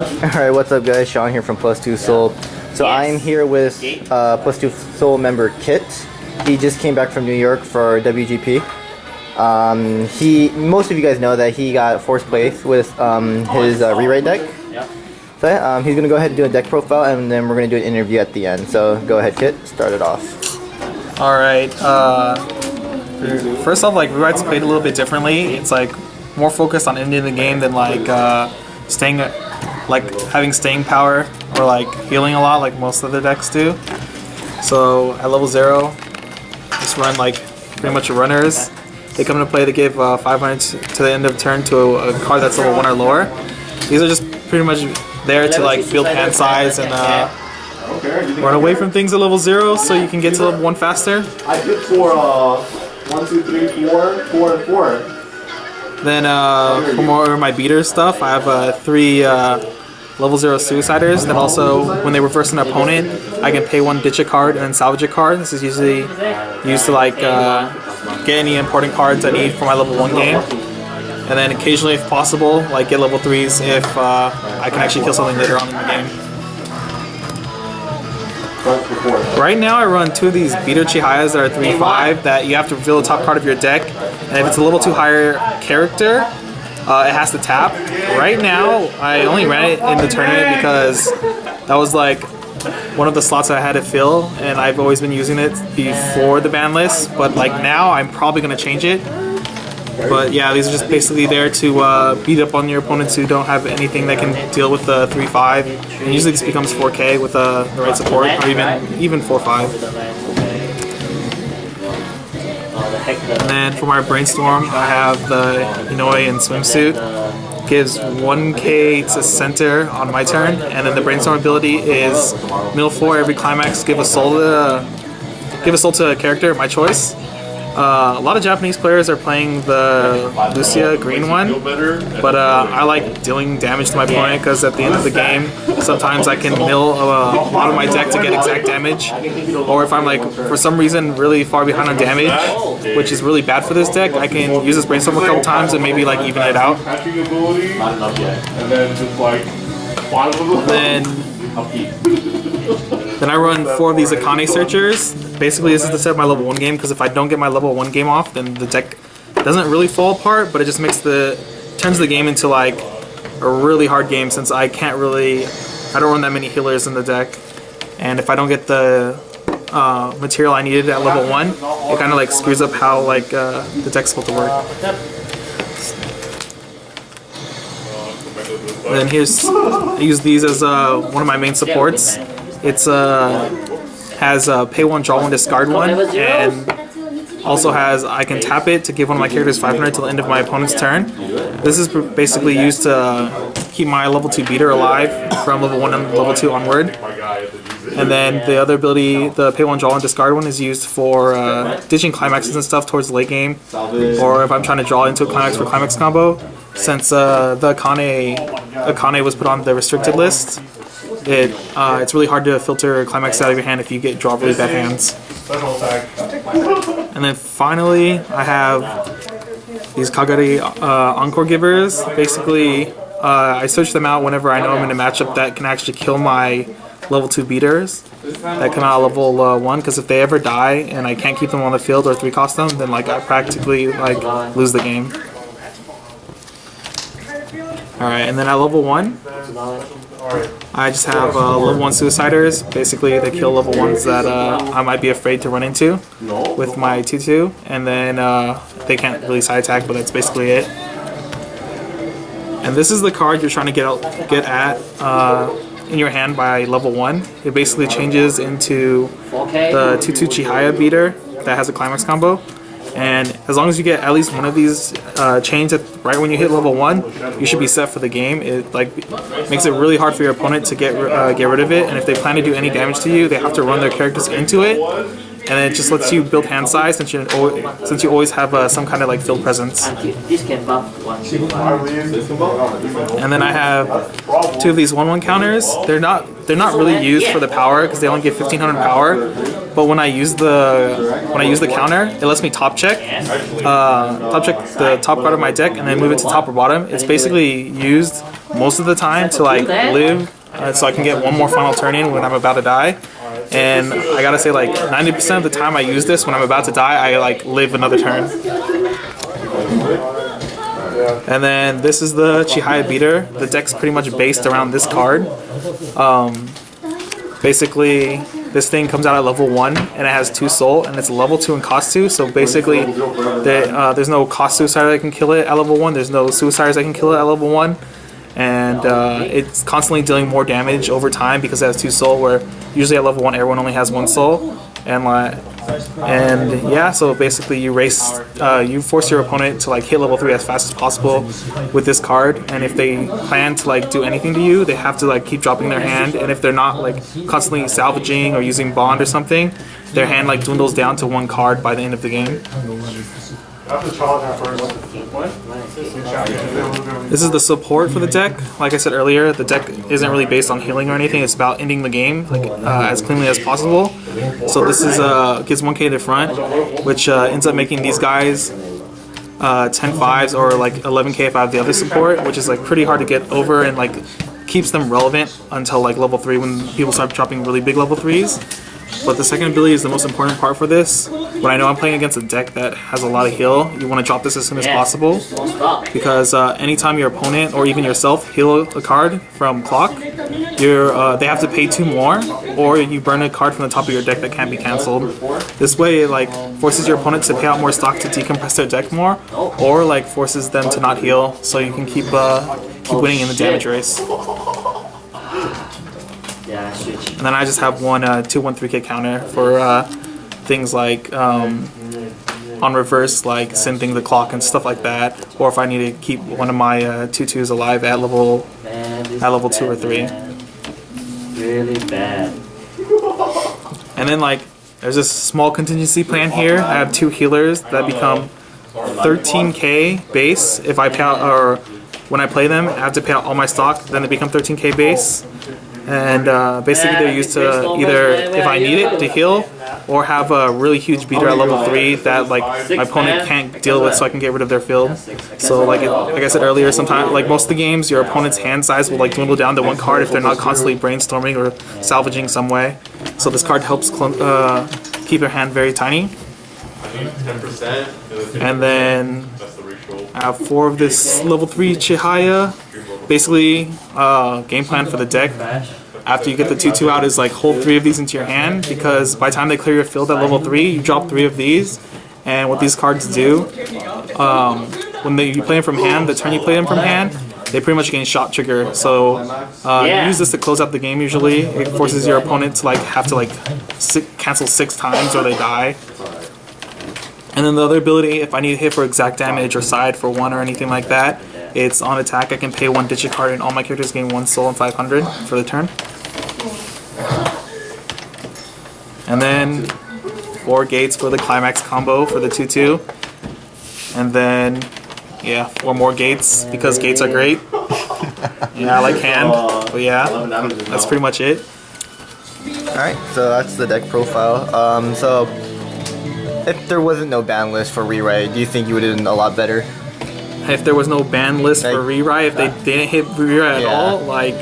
Alright, what's up guys? Sean here from Plus 2 Soul. So I'm here with Plus 2 Soul member Kit. He just came back from New York for WGP. Most of you guys know that he got fourth place with his rewrite deck. So he's going to go ahead and do a deck profile, and then we're going to do an interview at the end. So go ahead Kit, start it off. Alright, first off, like, rewrites played a little bit differently. It's like more focused on ending the game than like having staying power or like healing a lot like most other decks do. So at level 0, just run like pretty much runners. They come into play to give 500 to the end of turn to a card that's level 1 or lower. These are just pretty much there to like build hand size and run away from things at level 0 so you can get to level 1 faster. I did for 1, 2, 3, 4, 4, and 4. Then for more of my beater stuff, I have 3 level 0 suiciders that also, when they reverse an opponent, I can pay 1, ditch a card, and then salvage a card. This is usually used to like get any important cards I need for my level 1 game. And then occasionally, if possible, like get level 3s if I can actually kill something later on in the game. Right now I run 2 of these beater Chihayas that are 3/5 that you have to reveal the top card of your deck, and if it's a level 2 higher character, it has to tap. Right now I only ran it in the tournament because that was like one of the slots that I had to fill, and I've always been using it before the ban list, but like now I'm probably going to change it. But yeah, these are just basically there to beat up on your opponents who don't have anything that can deal with the 3/5. And usually this becomes 4K with the right support, or even 4/5. And then for my brainstorm, I have the Inoue in swimsuit. Gives 1K to center on my turn, and then the brainstorm ability is middle floor every climax. Give a soul to a character of my choice. A lot of Japanese players are playing the Lucia green one, but I like dealing damage to my opponent because at the end of the game, sometimes I can mill a lot of my deck to get exact damage, or if I'm like for some reason really far behind on damage, which is really bad for this deck, I can use this brainstorm a couple times and maybe like even it out. Then I run 4 of these Akane searchers. Basically, this is to set up my level 1 game, because if I don't get my level 1 game off, then the deck doesn't really fall apart, but it just turns the game into like a really hard game, since I don't run that many healers in the deck, and if I don't get the material I needed at level 1, it kind of like screws up how like the deck's supposed to work. And then I use these as one of my main supports. It's has pay 1, draw 1, discard 1, and also has I can tap it to give one of my characters 500 till the end of my opponent's turn. This is basically used to keep my level 2 beater alive from level 1 and level 2 onward. And then the other ability, the pay 1, draw 1, discard 1, is used for ditching climaxes and stuff towards the late game, or if I'm trying to draw into a climax for climax combo. Since the Akane was put on the restricted list, it's really hard to filter climax out of your hand if you draw really bad hands. And then finally, I have these Kagari Encore Givers. Basically, I search them out whenever I know I'm in a matchup that can actually kill my level 2 beaters that come out at level 1, because if they ever die and I can't keep them on the field or 3-cost them, then like I practically like lose the game. Alright, and then at level 1, I just have level 1 suiciders. Basically, they kill level 1s that I might be afraid to run into with my 2/2, and then they can't really side attack, but that's basically it. And this is the card you're trying to get at in your hand by level 1. It basically changes into the 2/2 Chihaya beater that has a climax combo. And as long as you get at least one of these chains right when you hit level 1, you should be set for the game. It like makes it really hard for your opponent to get rid of it, and if they plan to do any damage to you, they have to run their characters into it, and it just lets you build hand size since you always have some kind of like field presence. This can buff 1. And then I have 2 of these 1/1 counters. They're not really used for the power because they only give 1500 power. But when I use the counter, it lets me top check the top card of my deck and then move it to top or bottom. It's basically used most of the time to like live, so I can get one more final turn in when I'm about to die. And I gotta say, like 90% of the time I use this when I'm about to die, I like live another turn. And then this is the Chihaya Beater. The deck's pretty much based around this card. Basically, this thing comes out at level 1 and it has 2 soul and it's level 2 and cost 2. So basically, there's no cost suicide that can kill it at level 1. There's no suicides that can kill it at level 1. And it's constantly dealing more damage over time because it has 2 soul, where usually at level 1 everyone only has 1 soul. And yeah, so basically you force your opponent to like hit level 3 as fast as possible with this card, and if they plan to like do anything to you, they have to like keep dropping their hand, and if they're not like constantly salvaging or using bond or something, their hand like dwindles down to 1 card by the end of the game. This is the support for the deck. Like I said earlier, the deck isn't really based on healing or anything. It's about ending the game like as cleanly as possible. So this is gives 1k to the front, which ends up making these guys 10-5s or like 11k if I have the other support, which is like pretty hard to get over and like keeps them relevant until like level 3 when people start dropping really big level 3s. But the second ability is the most important part for this. When I know I'm playing against a deck that has a lot of heal, you want to drop this as soon as possible, because anytime your opponent or even yourself heal a card from clock, they have to pay 2 more, or you burn a card from the top of your deck that can't be cancelled. This way it like forces your opponent to pay out more stock to decompress their deck more, or like forces them to not heal, so you can keep winning in the damage race. And then I just have one 2/1/3k counter for things like on reverse, like sending the clock and stuff like that, or if I need to keep one of my 2/2s alive at level 2 or 3. Really bad. And then like there's this small contingency plan here. I have 2 healers that become 13k base if I pay out, or when I play them, I have to pay out all my stock. Then they become 13k base. And basically they're used to either, if I need it, to heal, or have a really huge beater at level 3 that like my opponent can't deal with, so I can get rid of their field. So like I said earlier, sometimes like most of the games, your opponent's hand size will like dwindle down to 1 card if they're not constantly brainstorming or salvaging some way. So this card helps keep your hand very tiny. And then I have 4 of this level 3 Chihaya. Basically, game plan for the deck after you get the 2/2 out is like hold 3 of these into your hand, because by the time they clear your field at level 3, you drop 3 of these. And what these cards do, when you play them from hand, the turn you play them from hand, they pretty much gain shot trigger. So you use this to close out the game usually. It forces your opponent to like have to like cancel 6 times or they die. And then the other ability, if I need to hit for exact damage or side for 1 or anything like that, it's on attack. I can pay 1 ditch a card and all my characters gain 1 soul and 500 for the turn. And then 4 gates for the climax combo for the 2/2. And then, yeah, 4 more gates because gates are great. Yeah, I like hand. But yeah, that's pretty much it. Alright, so that's the deck profile. So if there wasn't no ban list for rewrite, do you think you would have done a lot better? If there was no ban list for rewrite, if they didn't hit rewrite at all, like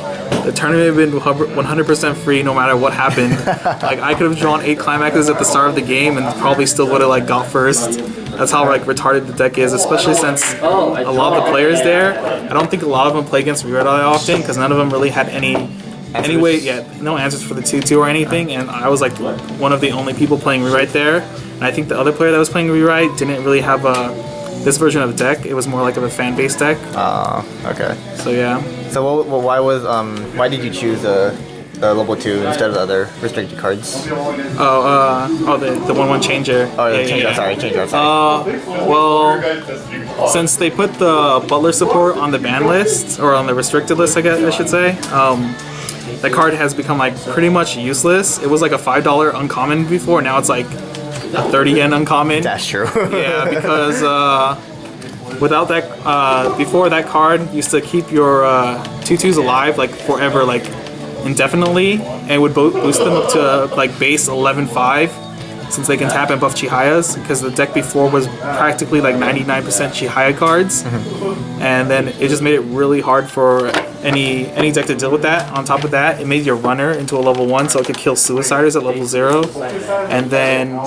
the tournament would have been 100% free no matter what happened. Like I could have drawn 8 climaxes at the start of the game and probably still would have like got first. That's how like retarded the deck is, especially since a lot of the players there, I don't think a lot of them play against rewrite often because none of them really had no answers for the 2/2 or anything, and I was like one of the only people playing rewrite there. And I think the other player that was playing rewrite didn't really have this version of the deck. It was more like of a fan-based deck. Okay. So yeah. So why did you choose the level 2 instead of the other restricted cards? The 1/1 changer. Oh, yeah, changer. Sorry. Well, since they put the Butler support on the ban list, or on the restricted list, I guess I should say, that card has become like pretty much useless. It was like a $5 uncommon before. Now it's like 30 yen uncommon. That's true. Yeah, because without that, before that card used to keep your 2/2s alive like forever, like indefinitely, and would boost them up to like base 11/5, since they can tap and buff Chihayas, because the deck before was practically like 99% Chihaya cards, and then it just made it really hard for any deck to deal with that. On top of that, it made your runner into a level 1, so it could kill Suiciders at level 0, and then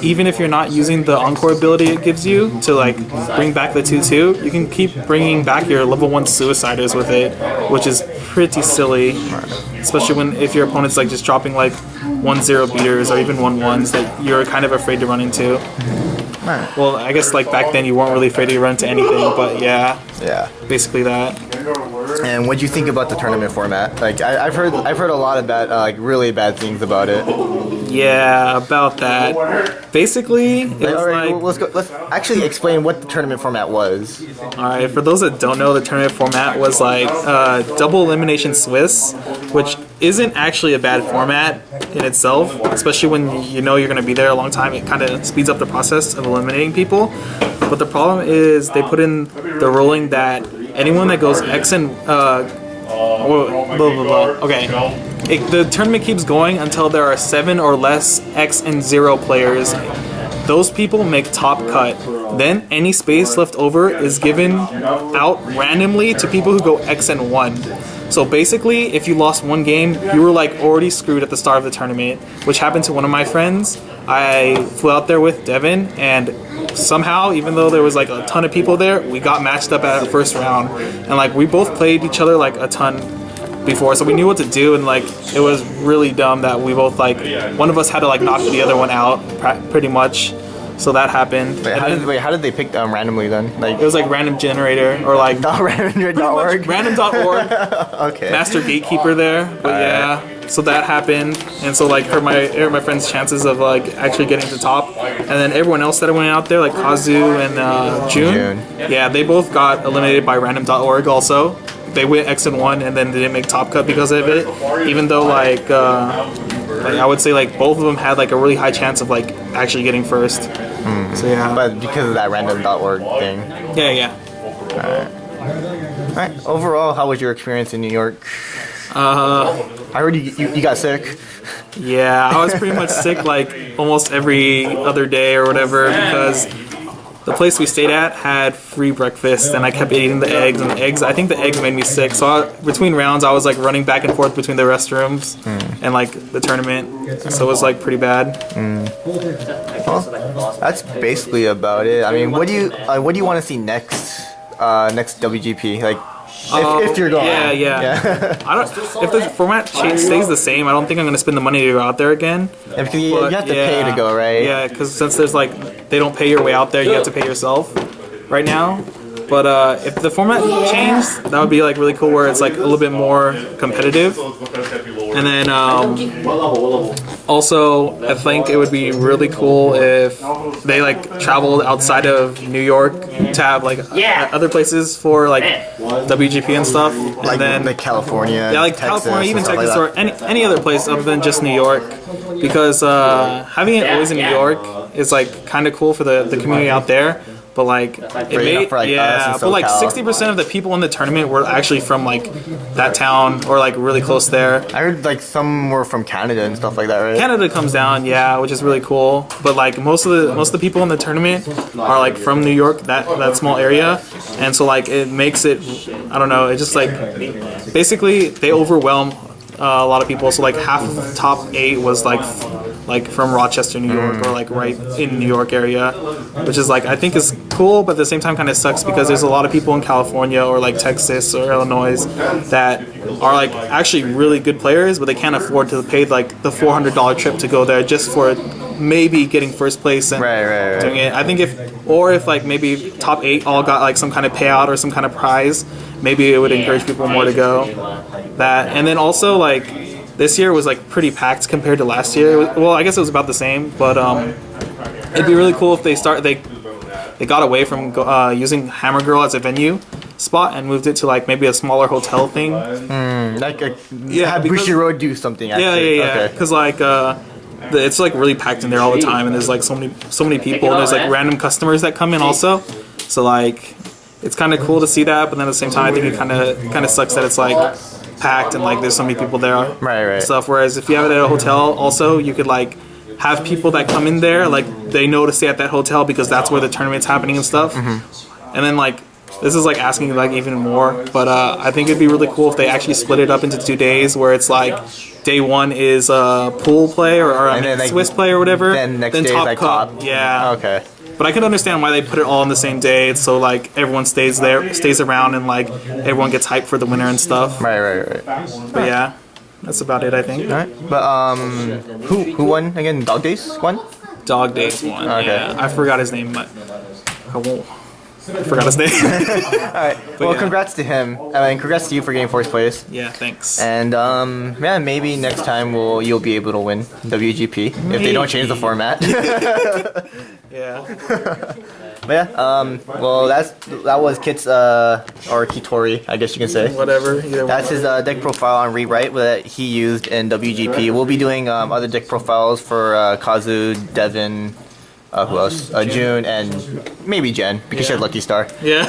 even if you're not using the Encore ability it gives you to like bring back the 2/2, you can keep bringing back your level 1 Suiciders with it, which is pretty silly, especially if your opponent's like just dropping like 1/0 beaters or even 1/1s that you're kind of afraid to run into. Well, I guess like back then you weren't really afraid to run into anything, but yeah, basically that. And what do you think about the tournament format? Like I've heard a lot of bad, like really bad things about it. Yeah, about that. Basically, it was Alright, well, let's actually explain what the tournament format was. Alright, for those that don't know, the tournament format was like double elimination Swiss, which isn't actually a bad format in itself, especially when you know you're going to be there a long time. It kind of speeds up the process of eliminating people. But the problem is they put in the ruling that anyone that goes X and blah blah blah. Okay, the tournament keeps going until there are 7 or less X and 0 players. Those people make top cut. Then any space left over is given out randomly to people who go X and 1. So basically, if you lost one game, you were like already screwed at the start of the tournament, which happened to one of my friends. I flew out there with Devin, and somehow, even though there was like a ton of people there, we got matched up at the first round. And like we both played each other like a ton before, so we knew what to do, and like it was really dumb that we both like one of us had to like knock the other one out pretty much. So that happened. Wait, how did they pick randomly then? Like it was like random generator or like random.org. Random.org. Okay. Master gatekeeper there, but yeah. So that happened, and so like hurt my friend's chances of like actually getting to top, and then everyone else that went out there like Kazu and June, yeah, they both got eliminated by Random.org also. They went X and 1 and then they didn't make top cut because of it, even though like I would say like both of them had like a really high chance of like actually getting first. So yeah. But because of that random.org thing. Yeah. Alright. Overall, how was your experience in New York? I heard you got sick. Yeah, I was pretty much sick like almost every other day or whatever, because the place we stayed at had free breakfast, and I kept eating the eggs, and I think the eggs made me sick. So between rounds, I was like running back and forth between the restrooms and like the tournament. So it was like pretty bad. Well, that's basically about it. I mean, what do you want to see next WGP? Like, if you're going. Yeah. I don't. If the format stays the same, I don't think I'm gonna spend the money to go out there again. Yeah, because you have to pay to go, right? Yeah, because since there's like they don't pay your way out there, you have to pay yourself right now. But if the format changed, that would be like really cool, where it's like a little bit more competitive. And then also, I think it would be really cool if they like traveled outside of New York to have like other places for like WGP and stuff. And Like then like California, like Texas, California, even and stuff Texas, like or any other place other than just New York, because having it always in New York is like kind of cool for the community out there. But like it made, us in but like SoCal. 60% of the people in the tournament were actually from like that town or like really close there. I heard like some were from Canada and stuff like that, right? Canada comes down, which is really cool. But like most of the people in the tournament are like from New York, that small area, and so like it makes it, I don't know, it just like basically they overwhelm a lot of people. So like half of the top 8 was like from Rochester, New York, or like right in New York area, which is like I think is cool, but at the same time kind of sucks because there's a lot of people in California or like Texas or Illinois that are like actually really good players, but they can't afford to pay like the $400 trip to go there just for maybe getting first place and Right. doing it. I think if like maybe top 8 all got like some kind of payout or some kind of prize, maybe it would encourage people more to go. That, and then also like this year was like pretty packed compared to last year. Well, I guess it was about the same, but it'd be really cool if they got away from using Hammer Girl as a venue spot and moved it to like maybe a smaller hotel thing. Like because Bushiroad do something. Actually. Yeah. Because like it's like really packed in there all the time, and there's like so many people, and there's like random customers that come in also. So like, it's kind of cool to see that, but then at the same time, I think it kind of sucks that it's like packed and like there's so many people there. Right. Stuff. Whereas if you have it at a hotel, also you could like have people that come in there, like they know to stay at that hotel because that's where the tournament's happening and stuff. And then like, this is like asking like even more, but I think it'd be really cool if they actually split it up into 2 days, where it's like day 1 is pool play or like, Swiss play or whatever. Then next day is Top like Cup. top. Yeah. Okay. But I can understand why they put it all on the same day. It's so like everyone stays around, and like everyone gets hyped for the winner and stuff. Right. But yeah, that's about it, I think. All right. But who won again? Dog Days won. Dog Days won. Okay. Yeah, I forgot his name, but I forgot his name. Alright, well, yeah. congrats to him. I mean, congrats to you for getting 4th place. Yeah, thanks. And yeah, maybe next time you'll be able to win WGP if they don't change the format. Yeah. But yeah, well, that was Kit's or Kitori, I guess you can say. Whatever. Either That's his deck profile on rewrite that he used in WGP. We'll be doing other deck profiles for Kazu, Devin. Who else? June and maybe Jen because she had Lucky Star. Yeah.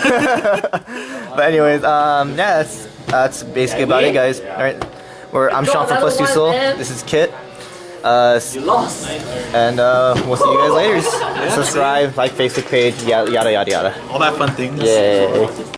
But anyways, yeah, that's basically about it, guys. All right, I'm Sean from Plus 2 Soul. This is Kit. You lost. And we'll see you guys later. Subscribe, like Facebook page, yada yada yada yada. All that fun things. Yay.